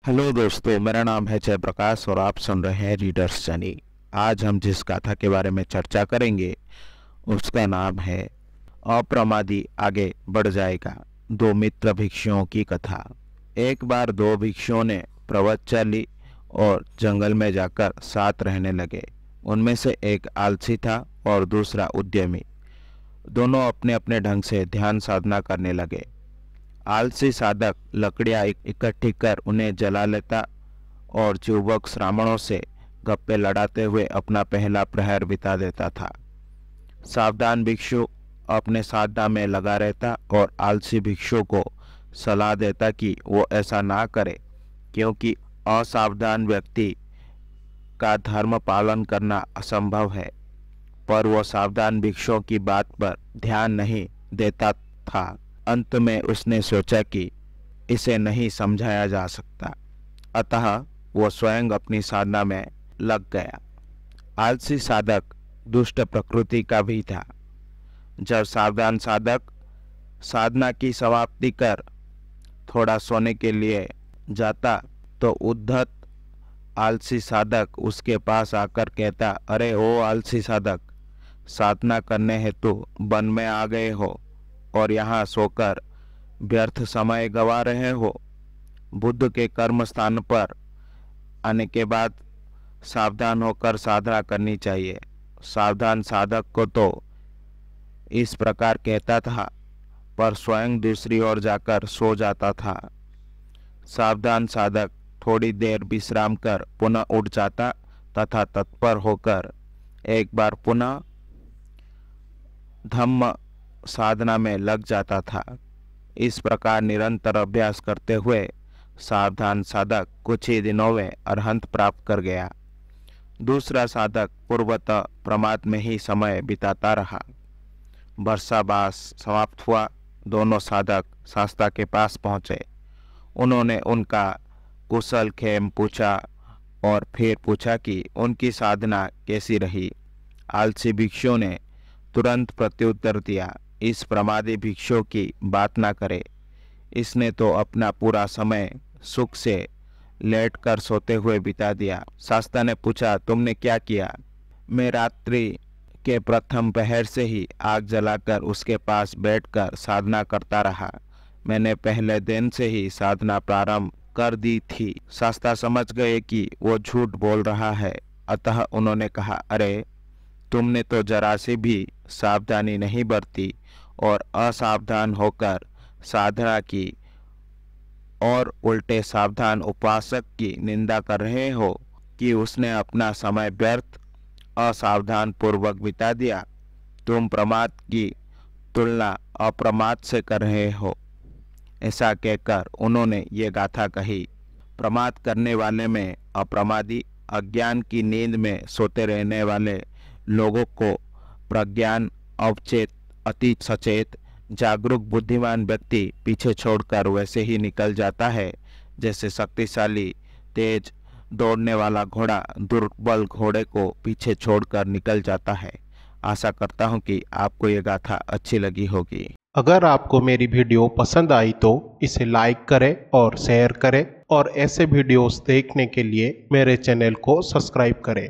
Hello दोस्तों, मेरा नाम है जयप्रकाश और आप सुन रहे हैं रीडर्स जर्नी। आज हम जिस गाथा के बारे में चर्चा करेंगे उसका नाम है अप्रमादी आगे बढ़ जाएगा। दो मित्र भिक्षुओं की कथा। एक बार दो भिक्षुओं ने प्रवृत्ति ली और जंगल में जाकर साथ रहने लगे। उनमें से एक आलसी था और दूसरा उद्यमी। दोनों अपने अपने ढंग से ध्यान साधना करने लगे। आलसी साधक लकड़ियां इकट्ठी कर उन्हें जला लेता और युवक श्रावणों से गप्पे लड़ाते हुए अपना पहला प्रहर बिता देता था। सावधान भिक्षु अपने साधना में लगा रहता और आलसी भिक्षु को सलाह देता कि वो ऐसा ना करे, क्योंकि असावधान व्यक्ति का धर्म पालन करना असंभव है। पर वो सावधान भिक्षुओं की बात पर ध्यान नहीं देता था। अंत में उसने सोचा कि इसे नहीं समझाया जा सकता, अतः वो स्वयं अपनी साधना में लग गया। आलसी साधक दुष्ट प्रकृति का भी था। जब सावधान साधक साधना की समाप्ति कर थोड़ा सोने के लिए जाता तो उद्धत आलसी साधक उसके पास आकर कहता, अरे ओ आलसी साधक, साधना करने हेतु वन में आ गए हो और यहाँ सोकर व्यर्थ समय गवा रहे हो। बुद्ध के कर्म स्थान पर आने के बाद सावधान होकर साधना करनी चाहिए। सावधान साधक को तो इस प्रकार कहता था, पर स्वयं दूसरी ओर जाकर सो जाता था। सावधान साधक थोड़ी देर विश्राम कर पुनः उठ जाता तथा तत्पर होकर एक बार पुनः धम्म साधना में लग जाता था। इस प्रकार निरंतर अभ्यास करते हुए सावधान साधक कुछ ही दिनों में अरहंत प्राप्त कर गया। दूसरा साधक पूर्वतः प्रमाद में ही समय बिताता रहा। वर्षावास समाप्त हुआ। दोनों साधक शास्ता के पास पहुंचे। उन्होंने उनका कुशल क्षेम पूछा और फिर पूछा कि उनकी साधना कैसी रही। आलसी भिक्षु ने तुरंत प्रत्युत्तर दिया, इस प्रमादी भिक्षु की बात ना करे। इसने तो अपना पूरा समय सुख से लेटकर सोते हुए बिता दिया। शास्ता ने पूछा, तुमने क्या किया? मैं रात्रि के प्रथम पहर से ही आग जलाकर उसके पास बैठकर साधना करता रहा। मैंने पहले दिन से ही साधना प्रारंभ कर दी थी। शास्ता समझ गए कि वो झूठ बोल रहा है, अतः उन्होंने कहा, अरे तुमने तो जरा सी भी सावधानी नहीं बरती और असावधान होकर साधना की और उल्टे सावधान उपासक की निंदा कर रहे हो कि उसने अपना समय व्यर्थ असावधान पूर्वक बिता दिया। तुम प्रमाद की तुलना अप्रमाद से कर रहे हो। ऐसा कहकर उन्होंने ये गाथा कही। प्रमाद करने वाले में अप्रमादी, अज्ञान की नींद में सोते रहने वाले लोगों को प्रज्ञान, अवचेत, अति सचेत, जागरूक बुद्धिमान व्यक्ति पीछे छोड़कर वैसे ही निकल जाता है जैसे शक्तिशाली तेज दौड़ने वाला घोड़ा दुर्बल घोड़े को पीछे छोड़कर निकल जाता है। आशा करता हूँ कि आपको ये गाथा अच्छी लगी होगी। अगर आपको मेरी वीडियो पसंद आई तो इसे लाइक करें और शेयर करें और ऐसे वीडियोस देखने के लिए मेरे चैनल को सब्सक्राइब करें।